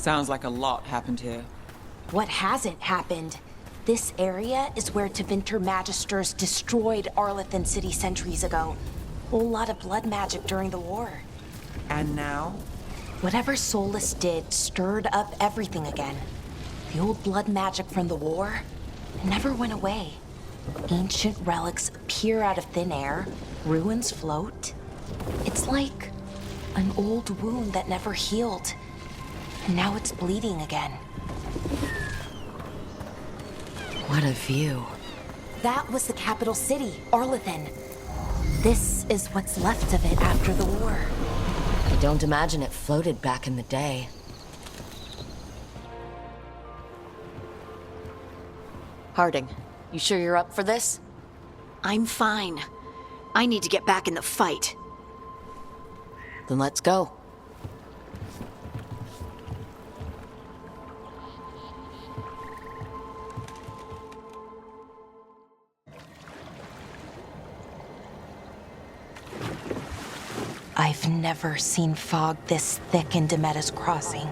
Sounds like a lot happened here. What hasn't happened? This area is where Tevinter Magisters destroyed Arlathan City centuries ago. Whole lot of blood magic during the war. And now? Whatever Solus did stirred up everything again. The old blood magic from the war never went away. Ancient relics appear out of thin air, ruins float. It's like an old wound that never healed, and now it's bleeding again. What a view. That was the capital city, Arlathan. This is what's left of it after the war. I don't imagine it floated back in the day. Harding, you sure you're up for this? I'm fine. I need to get back in the fight. Then let's go. I've never seen fog this thick in Demetta's Crossing.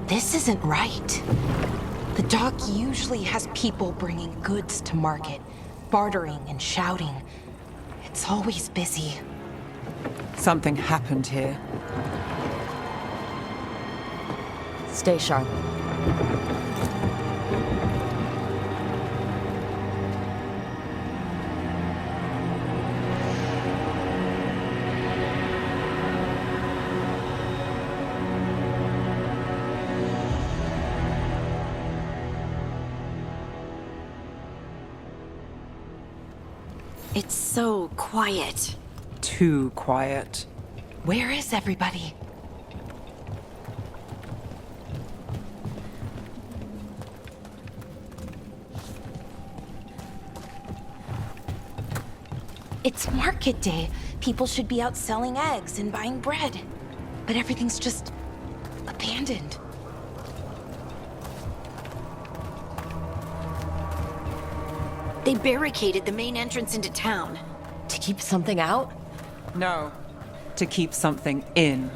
This isn't right. The dock usually has people bringing goods to market, bartering and shouting. It's always busy. Something happened here. Stay sharp. It's so quiet. Too quiet. Where is everybody? It's market day. People should be out selling eggs and buying bread. But everything's just abandoned. They barricaded the main entrance into town. To keep something out? No. To keep something in.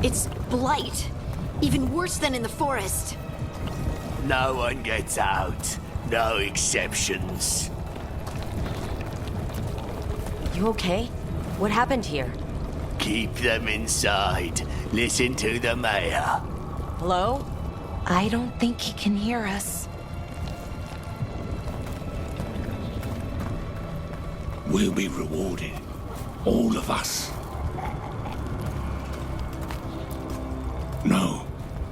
It's blight. Even worse than in the forest. No one gets out. No exceptions. You okay? What happened here? Keep them inside. Listen to the mayor. Hello? I don't think he can hear us. We'll be rewarded. All of us. No,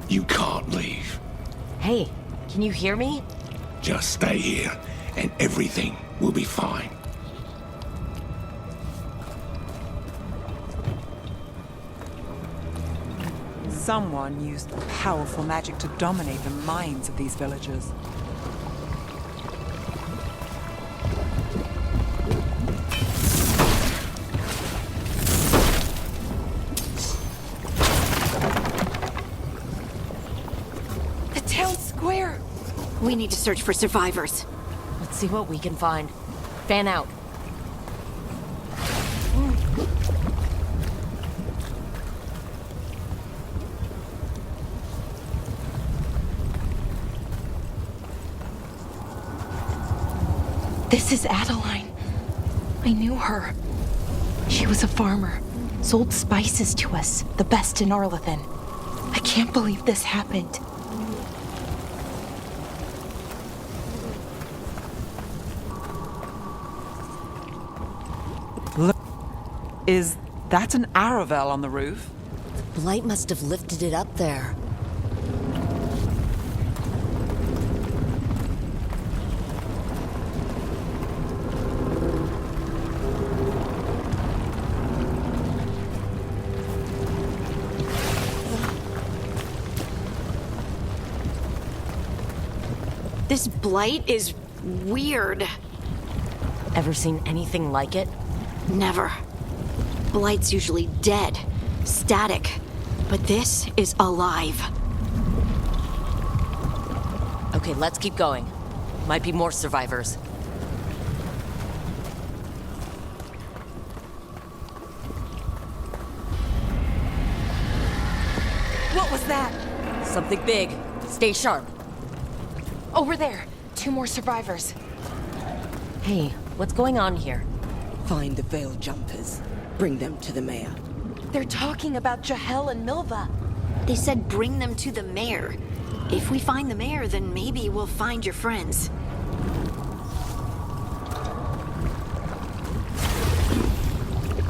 you can't leave. Hey, can you hear me? Just stay here, and everything will be fine. Someone used powerful magic to dominate the minds of these villagers. The town square! We need to search for survivors. Let's see what we can find. Fan out. This is Adeline. I knew her. She was a farmer, sold spices to us, the best in Arlathan. I can't believe this happened. Look. Is that an Aravel on the roof? Blight must have lifted it up there. This blight is weird. Ever seen anything like it? Never. Blight's usually dead, static. But this is alive. Okay, let's keep going. Might be more survivors. What was that? Something big. Stay sharp. Over there. 2 more survivors. Hey, what's going on here? Find the veil jumpers. Bring them to the mayor. They're talking about Jahel and Milva. They said bring them to the mayor. If we find the mayor, then maybe we'll find your friends.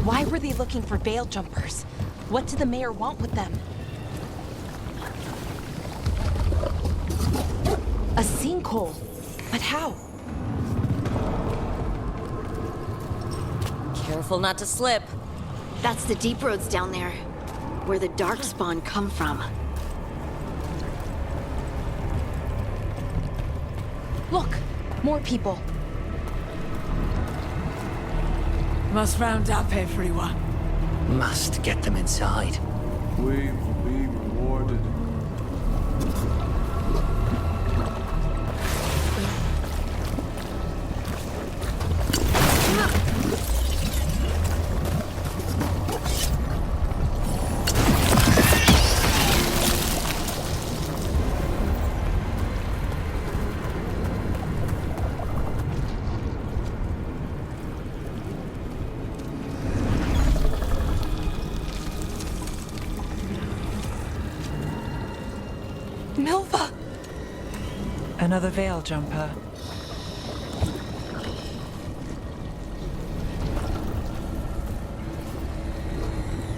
Why were they looking for veil jumpers? What did the mayor want with them? A sinkhole. But how? Careful not to slip. That's the deep roads down there, where the darkspawn come from. Look, more people. Must round up everyone. Must get them inside. We will be rewarded. Milva! Another veil jumper.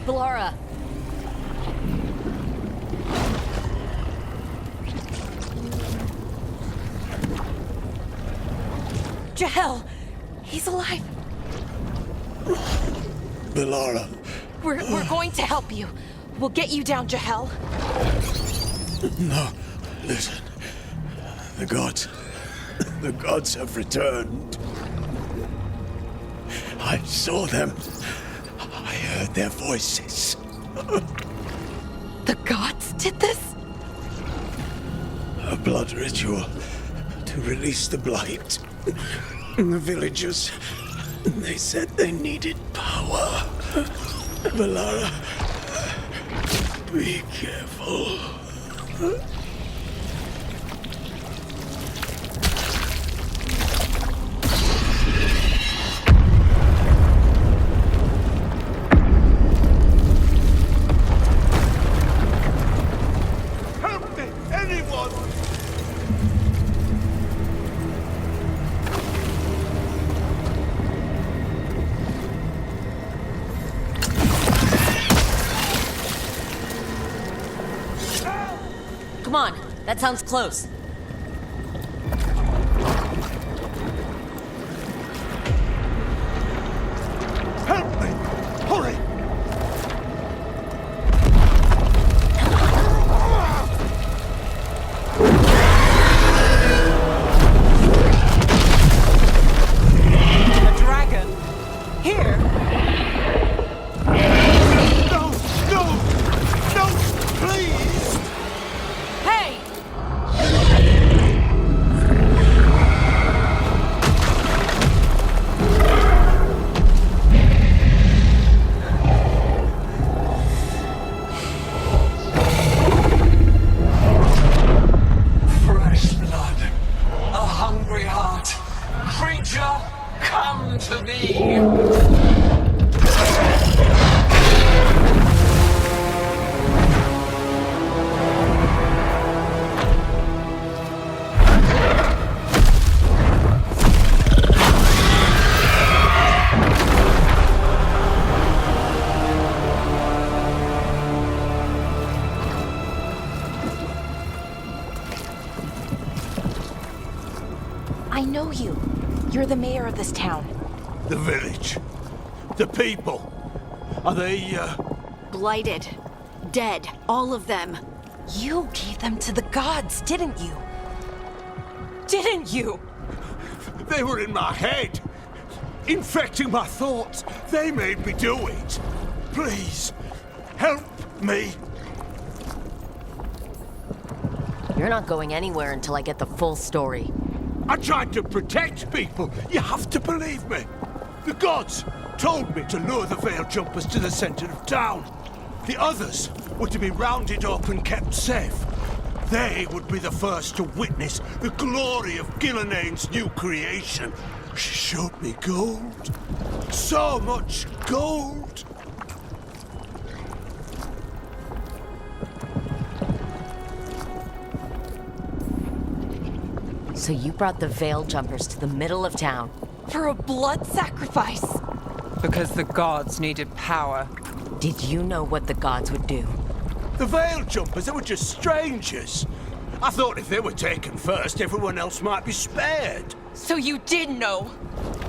Valara! Jahel! He's alive! Valara. We're going to help you. We'll get you down, Jahel. No, listen. The gods have returned. I saw them. I heard their voices. The gods did this? A blood ritual to release the blight. The villagers, they said they needed power. Valara, be careful. Help me, anyone! Come on, that sounds close. Help me! Hurry! A dragon? Here? No! No! No! Please! Hey! Fresh blood, a hungry heart. Creature, come to me. I know you. You're the mayor of this town. The village. The people. Are they, Blighted. Dead. All of them. You gave them to the gods, didn't you? didn't you? They were in my head, infecting my thoughts. They made me do it. Please, help me. You're not going anywhere until I get the full story. I tried to protect people. You have to believe me. The gods told me to lure the Veil Jumpers to the center of town. The others were to be rounded up and kept safe. They would be the first to witness the glory of Gillenane's new creation. She showed me gold. So much gold. So you brought the Veil Jumpers to the middle of town. For a blood sacrifice. Because the gods needed power. Did you know what the gods would do? The Veil Jumpers, they were just strangers. I thought if they were taken first, everyone else might be spared. So you did know?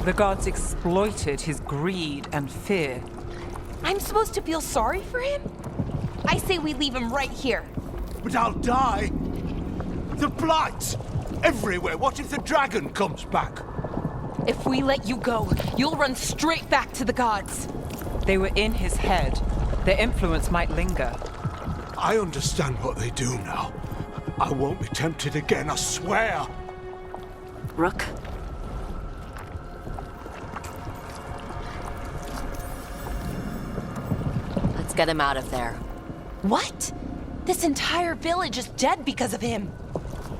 The gods exploited his greed and fear. I'm supposed to feel sorry for him? I say we leave him right here. But I'll die. The blight! Everywhere. What if the dragon comes back? If we let you go, you'll run straight back to the gods. They were in his head. Their influence might linger. I understand what they do now. I won't be tempted again, I swear. Rook? Let's get him out of there. What? This entire village is dead because of him.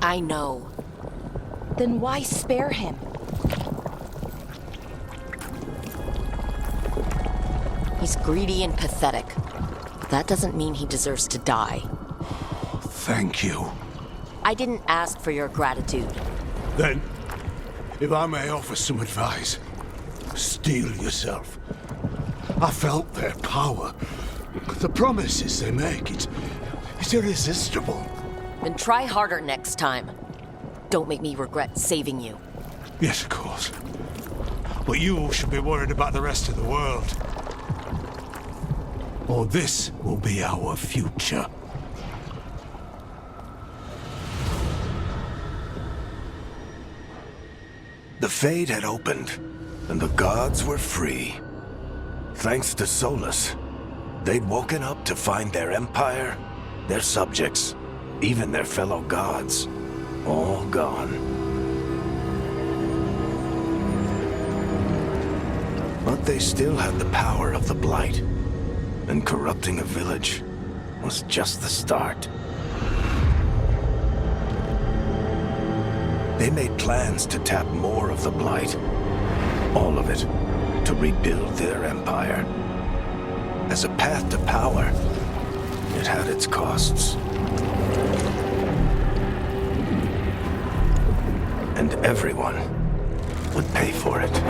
I know. Then why spare him? He's greedy and pathetic. But that doesn't mean he deserves to die. Thank you. I didn't ask for your gratitude. Then, if I may offer some advice, steel yourself. I felt their power. The promises they make, it's irresistible. Then try harder next time. Don't make me regret saving you. Yes, of course. But you should be worried about the rest of the world. Or this will be our future. The Fade had opened, and the gods were free. Thanks to Solus, they'd woken up to find their empire, their subjects, even their fellow gods, all gone. But they still had the power of the Blight, and corrupting a village was just the start. They made plans to tap more of the Blight, all of it, to rebuild their empire. As a path to power, it had its costs. And everyone would pay for it.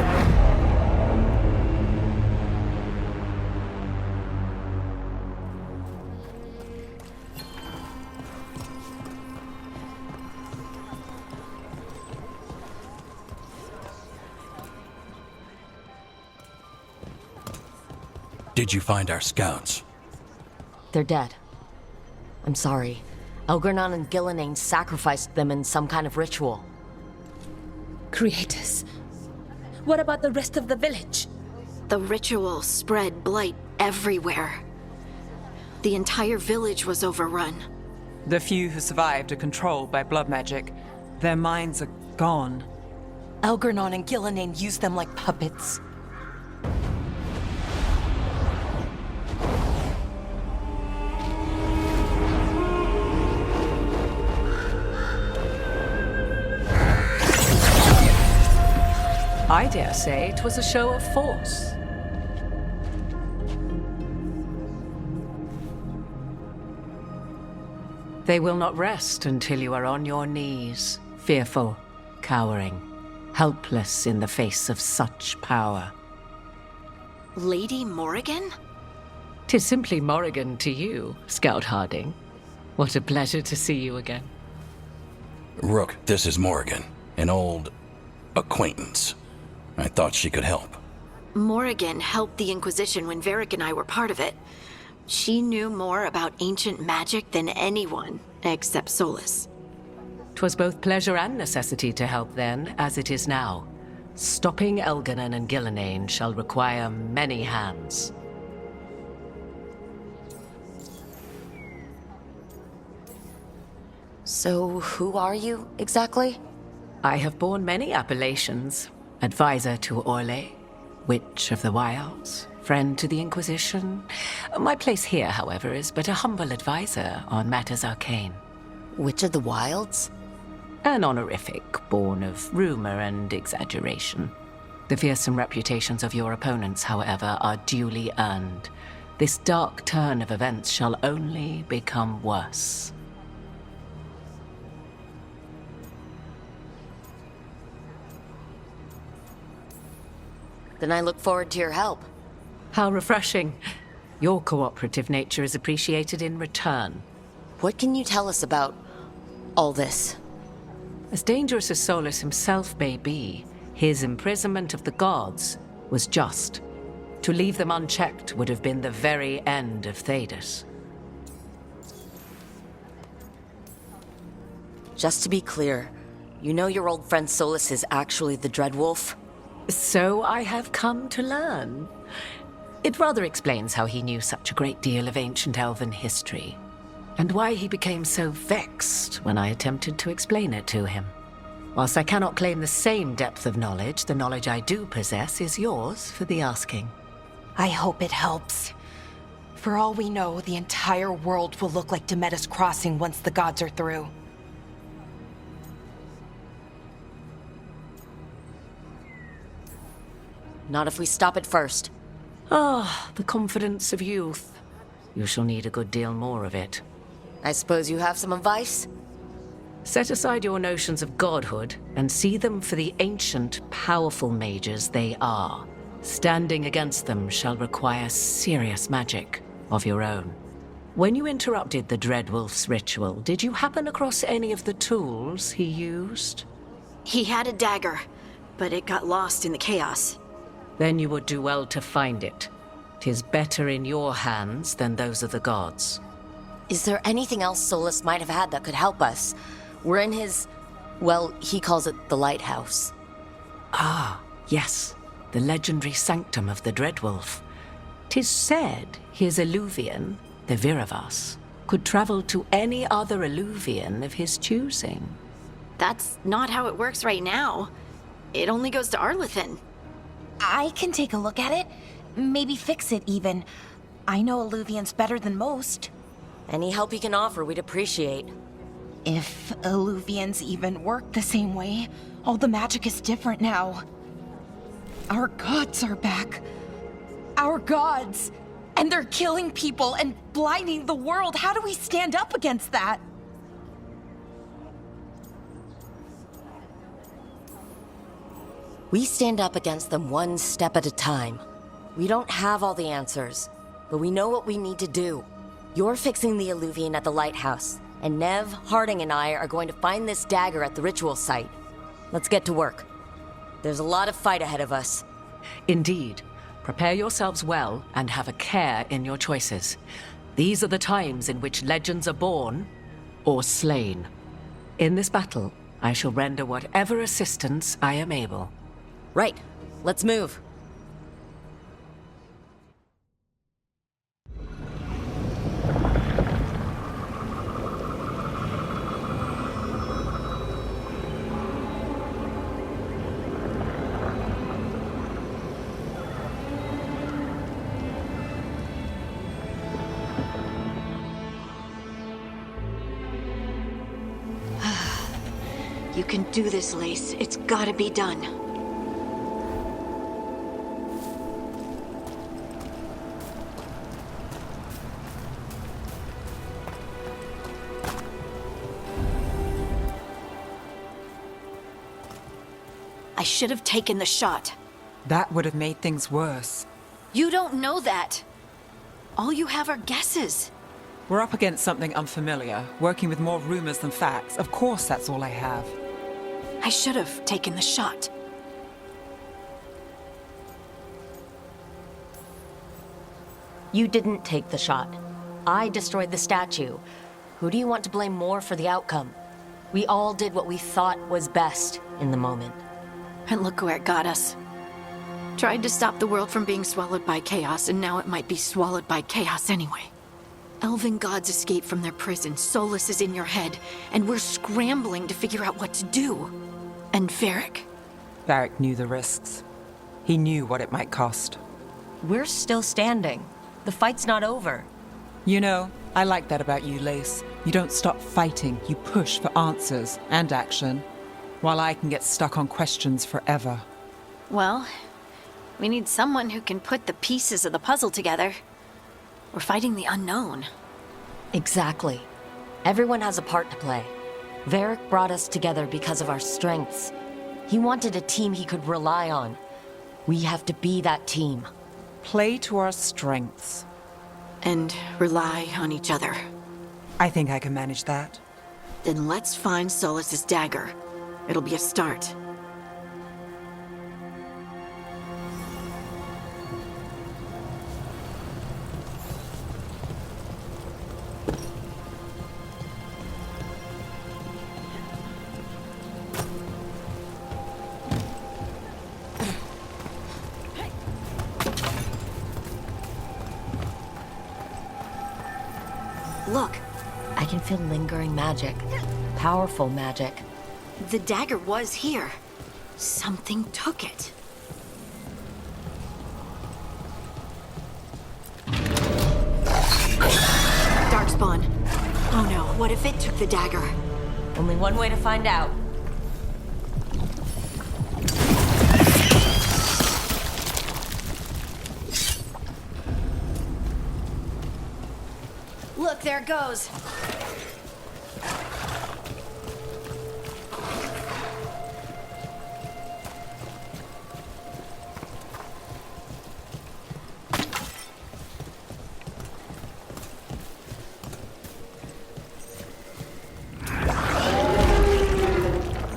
Did you find our scouts? They're dead. I'm sorry. Elgernon and Gillenane sacrificed them in some kind of ritual. Creators. What about the rest of the village? The ritual spread blight everywhere. The entire village was overrun. The few who survived are controlled by blood magic. Their minds are gone. Elgernon and Gillenane used them like puppets. I dare say it was a show of force. They will not rest until you are on your knees, fearful, cowering, helpless in the face of such power. Lady Morrigan? 'Tis simply Morrigan to you, Scout Harding. What a pleasure to see you again. Rook, this is Morrigan, an old acquaintance. I thought she could help. Morrigan helped the Inquisition when Varric and I were part of it. She knew more about ancient magic than anyone, except Solus. 'Twas both pleasure and necessity to help then, as it is now. Stopping Elganon and Gillenane shall require many hands. So, who are you, exactly? I have borne many appellations. Advisor to Orle, Witch of the Wilds, friend to the Inquisition. My place here, however, is but a humble advisor on matters arcane. Witch of the Wilds? An honorific born of rumor and exaggeration. The fearsome reputations of your opponents, however, are duly earned. This dark turn of events shall only become worse. Then I look forward to your help. How refreshing. Your cooperative nature is appreciated in return. What can you tell us about all this? As dangerous as Solus himself may be, his imprisonment of the gods was just. To leave them unchecked would have been the very end of Thedas. Just to be clear, you know your old friend Solus is actually the Dreadwolf? So I have come to learn. It rather explains how he knew such a great deal of ancient elven history, and why he became so vexed when I attempted to explain it to him. Whilst I cannot claim the same depth of knowledge, the knowledge I do possess is yours for the asking. I hope it helps. For all we know, the entire world will look like Demetus Crossing once the gods are through. Not if we stop it first. Ah, the confidence of youth. You shall need a good deal more of it. I suppose you have some advice? Set aside your notions of godhood and see them for the ancient, powerful mages they are. Standing against them shall require serious magic of your own. When you interrupted the Dreadwolf's ritual, did you happen across any of the tools he used? He had a dagger, but it got lost in the chaos. Then you would do well to find it. 'Tis better in your hands than those of the gods. Is there anything else Solus might have had that could help us? We're in his... well, he calls it the lighthouse. Ah, yes. The legendary sanctum of the Dreadwolf. 'Tis said his Illuvian, the Viravas, could travel to any other Illuvian of his choosing. That's not how it works right now. It only goes to Arlethan. I can take a look at it. Maybe fix it, even. I know Illuvians better than most. Any help you can offer, we'd appreciate. If Illuvians even work the same way, all the magic is different now. Our gods are back. Our gods! And they're killing people and blinding the world. How do we stand up against that? We stand up against them one step at a time. We don't have all the answers, but we know what we need to do. You're fixing the Illuvian at the lighthouse, and Nev, Harding, and I are going to find this dagger at the ritual site. Let's get to work. There's a lot of fight ahead of us. Indeed. Prepare yourselves well and have a care in your choices. These are the times in which legends are born or slain. In this battle, I shall render whatever assistance I am able. Right. Let's move. You can do this, Lace. It's gotta be done. I should have taken the shot. That would have made things worse. You don't know that. All you have are guesses. We're up against something unfamiliar, working with more rumors than facts. Of course, that's all I have. I should have taken the shot. You didn't take the shot. I destroyed the statue. Who do you want to blame more for the outcome? We all did what we thought was best in the moment. And look where it got us. Tried to stop the world from being swallowed by chaos, and now it might be swallowed by chaos anyway. Elven gods escaped from their prison, Solus is in your head, and we're scrambling to figure out what to do. And Varric? Varric knew the risks. He knew what it might cost. We're still standing. The fight's not over. You know, I like that about you, Lace. You don't stop fighting, you push for answers and action, while I can get stuck on questions forever. Well, we need someone who can put the pieces of the puzzle together. We're fighting the unknown. Exactly. Everyone has a part to play. Varric brought us together because of our strengths. He wanted a team he could rely on. We have to be that team. Play to our strengths. And rely on each other. I think I can manage that. Then let's find Solus's dagger. It'll be a start. Look. I can feel lingering magic. Powerful magic. The dagger was here. Something took it. Darkspawn. Oh no, what if it took the dagger? Only one way to find out. Look, there it goes.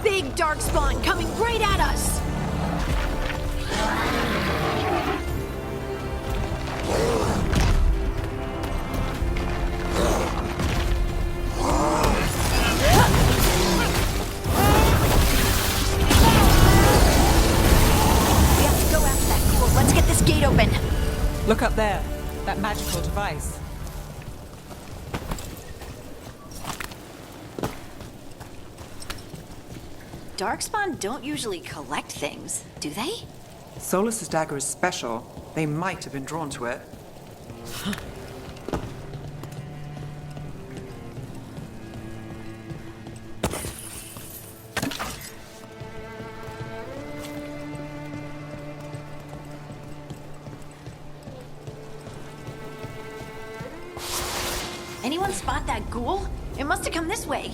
Big Darkspawn coming right at us! Gate open. Look up there. That magical device. Darkspawn don't usually collect things, do they? Solus's dagger is special. They might have been drawn to it. Anyone spot that ghoul? It must have come this way.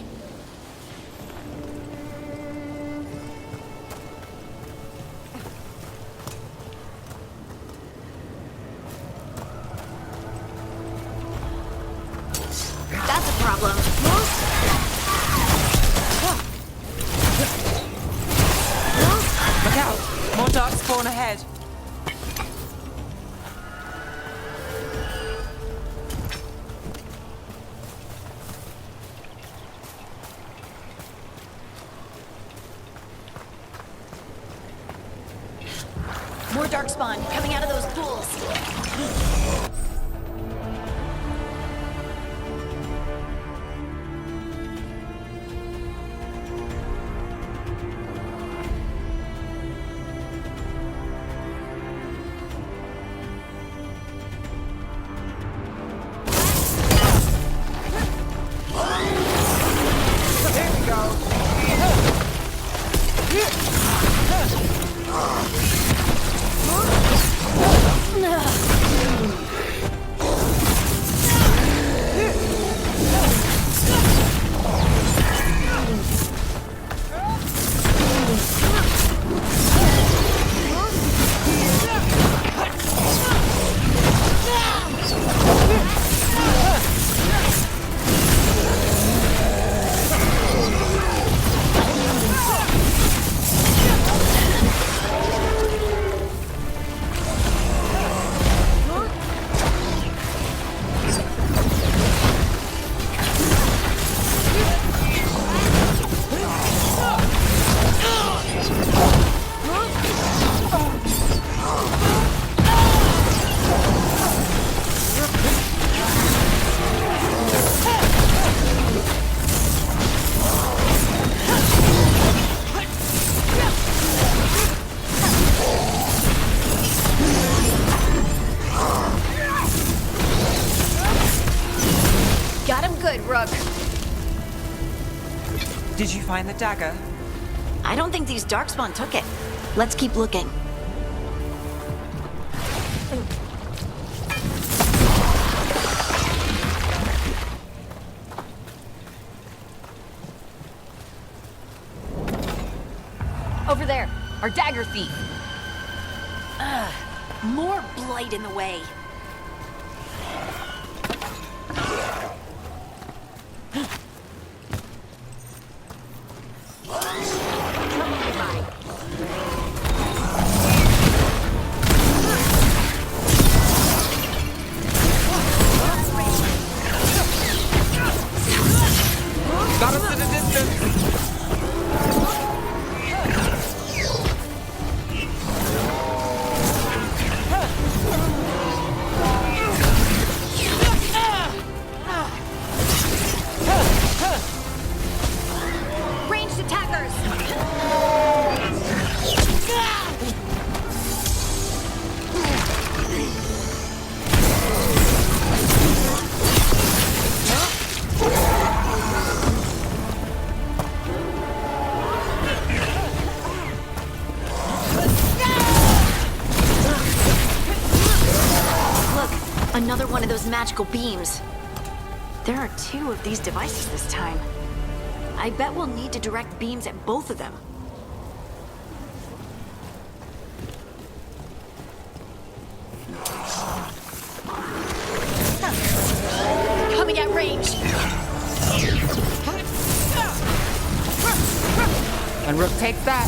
That's a problem. Look out! More darkspawn ahead. More Darkspawn coming out of those pools. There we go. No. Did you find the dagger? I don't think these Darkspawn took it. Let's keep looking. Over there, our dagger thief. More blight in the way. Got us in a distance. Ranged attackers! Look, another one of those magical beams. There are 2 of these devices this time. I bet we'll need to direct beams at both of them. Coming at range! And Rook takes that.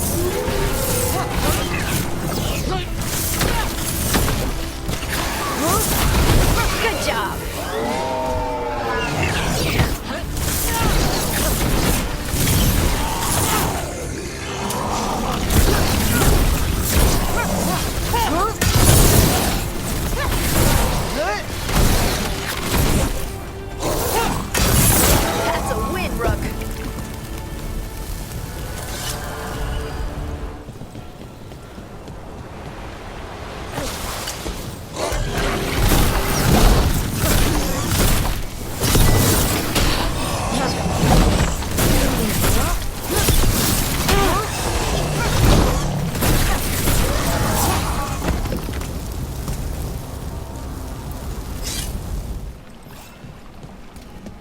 Good job! That's a win, Rook.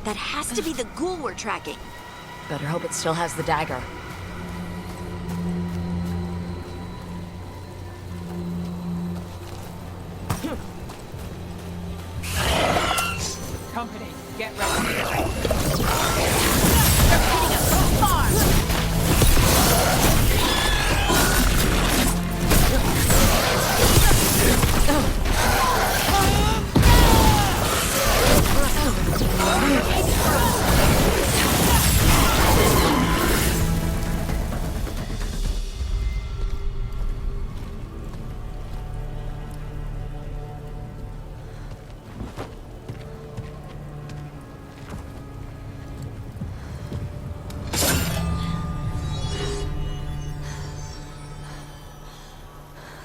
That has to be the ghoul we're tracking. Better hope it still has the dagger. Company, get ready. Hitting us so far!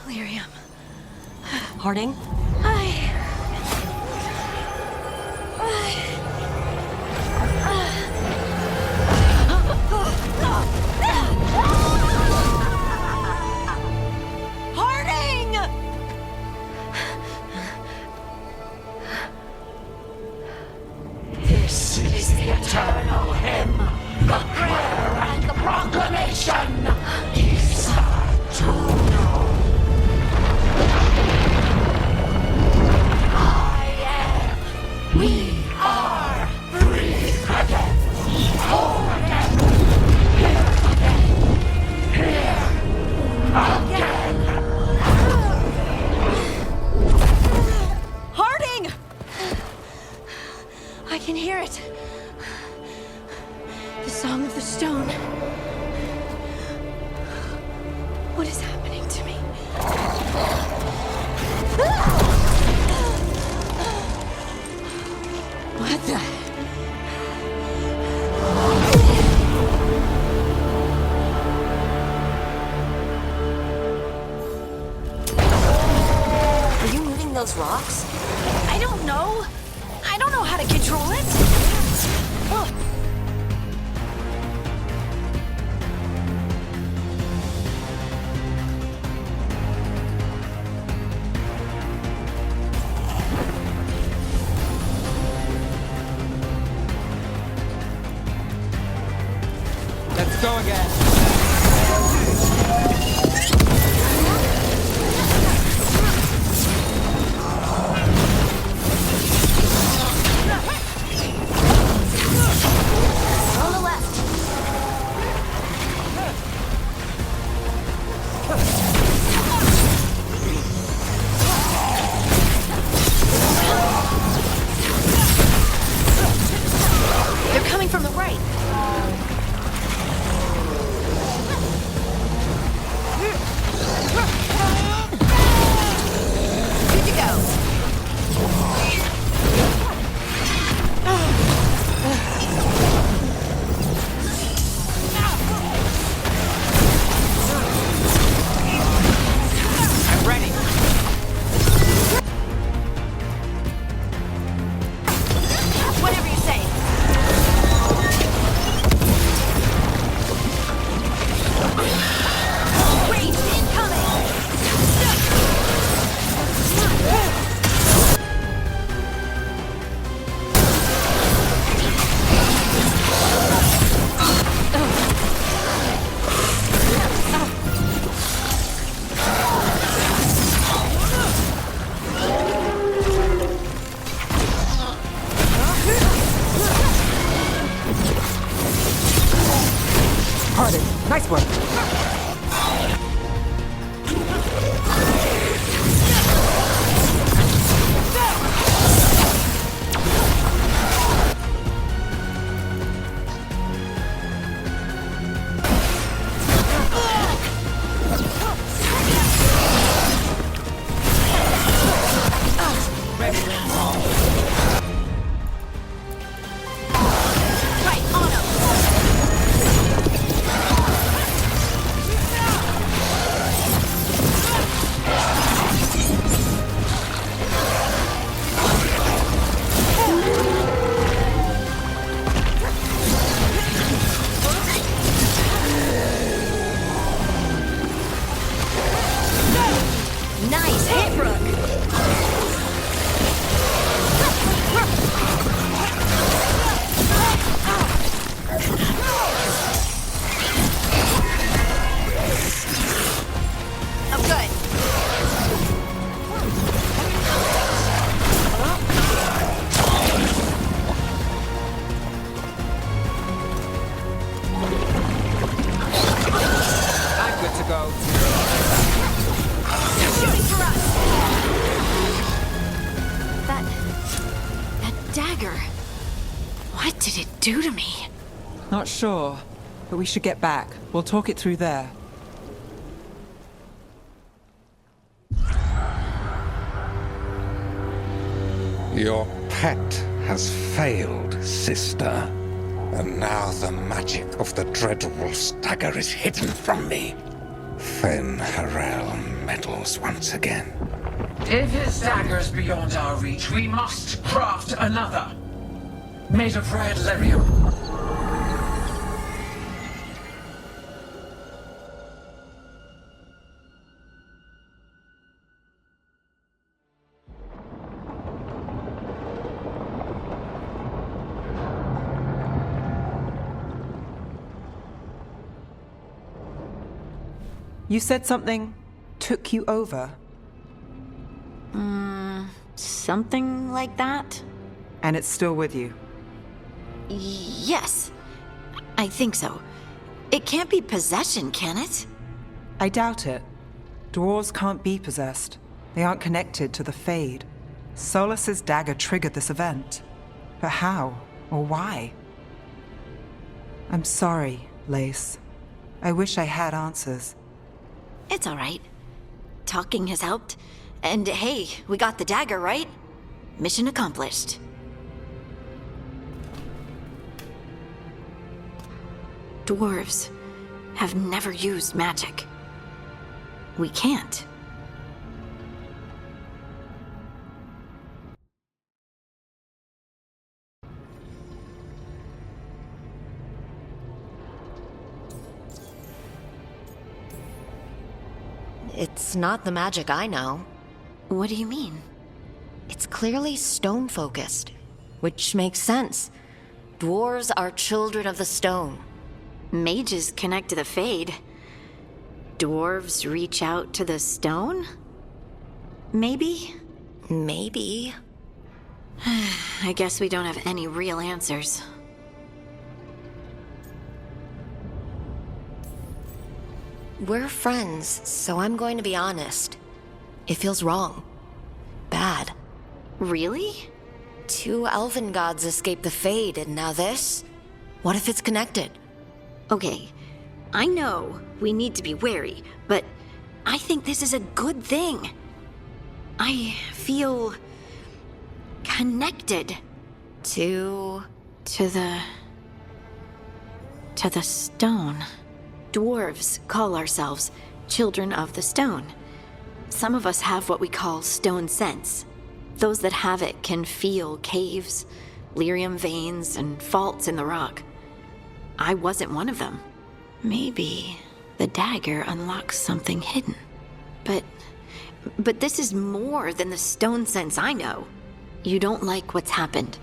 Lyrium. Harding? Harding! This is the eternal hymn, the prayer and the proclamation. Isa to know. We are free again, whole again, here again. Harding! I can hear it. The Song of the Stone. What is happening to me? What the? Are you moving those rocks? I don't know. I don't know how to control it. Let's go again. On the left. They're coming from the right. Good to go. I'm ready. Whatever you say. Range incoming! Harden, nice work. Right, on him! Nice hit, Rook! I'm good. I'm good to go. They're shooting for us! That dagger. What did it do to me? Not sure, but we should get back. We'll talk it through there. Your pet has failed, sister. And now the magic of the Dreadwolf's dagger is hidden from me. Fen Harel meddles once again. If his dagger's beyond our reach, we must craft another. Made of red lyrium. You said something took you over, Something like that? and it's still with you. Yes. I think so. It can't be possession, can it? I doubt it. Dwarves can't be possessed. They aren't connected to the Fade. Solus's dagger triggered this event. But how? Or why? I'm sorry, Lace. I wish I had answers. It's all right. Talking has helped. And hey, we got the dagger, right? Mission accomplished. Dwarves have never used magic. We can't. It's not the magic I know. What do you mean? It's clearly stone-focused, which makes sense. Dwarves are children of the stone. Mages connect to the Fade. Dwarves reach out to the stone? Maybe? Maybe. I guess we don't have any real answers. We're friends, so I'm going to be honest. It feels wrong. Bad. Really? 2 elven gods escaped the Fade, and now this? What if it's connected? Okay, I know we need to be wary, but I think this is a good thing. I feel connected to the stone. Dwarves call ourselves children of the stone. Some of us have what we call stone sense. Those that have it can feel caves, lyrium veins, and faults in the rock. I wasn't one of them. Maybe the dagger unlocks something hidden. But this is more than the stone sense I know. You don't like what's happened,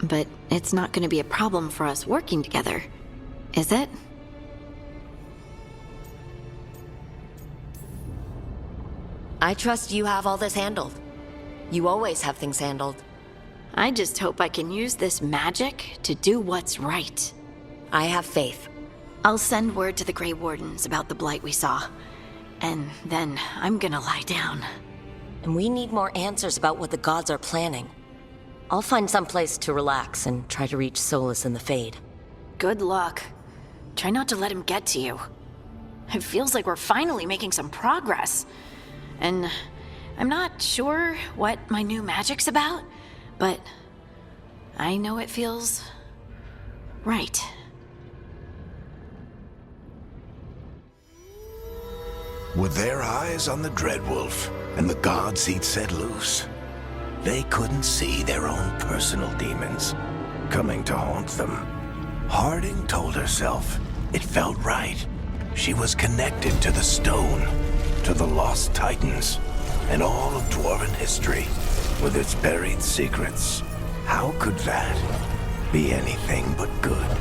but it's not going to be a problem for us working together, is it? I trust you have all this handled. You always have things handled. I just hope I can use this magic to do what's right. I have faith. I'll send word to the Grey Wardens about the blight we saw. And then I'm gonna lie down. And we need more answers about what the gods are planning. I'll find some place to relax and try to reach Solus in the Fade. Good luck. Try not to let him get to you. It feels like we're finally making some progress. And I'm not sure what my new magic's about, but I know it feels right. With their eyes on the Dreadwolf and the gods he'd set loose, they couldn't see their own personal demons coming to haunt them. Harding told herself it felt right. She was connected to the stone, to the lost titans, and all of Dwarven history with its buried secrets. How could that be anything but good?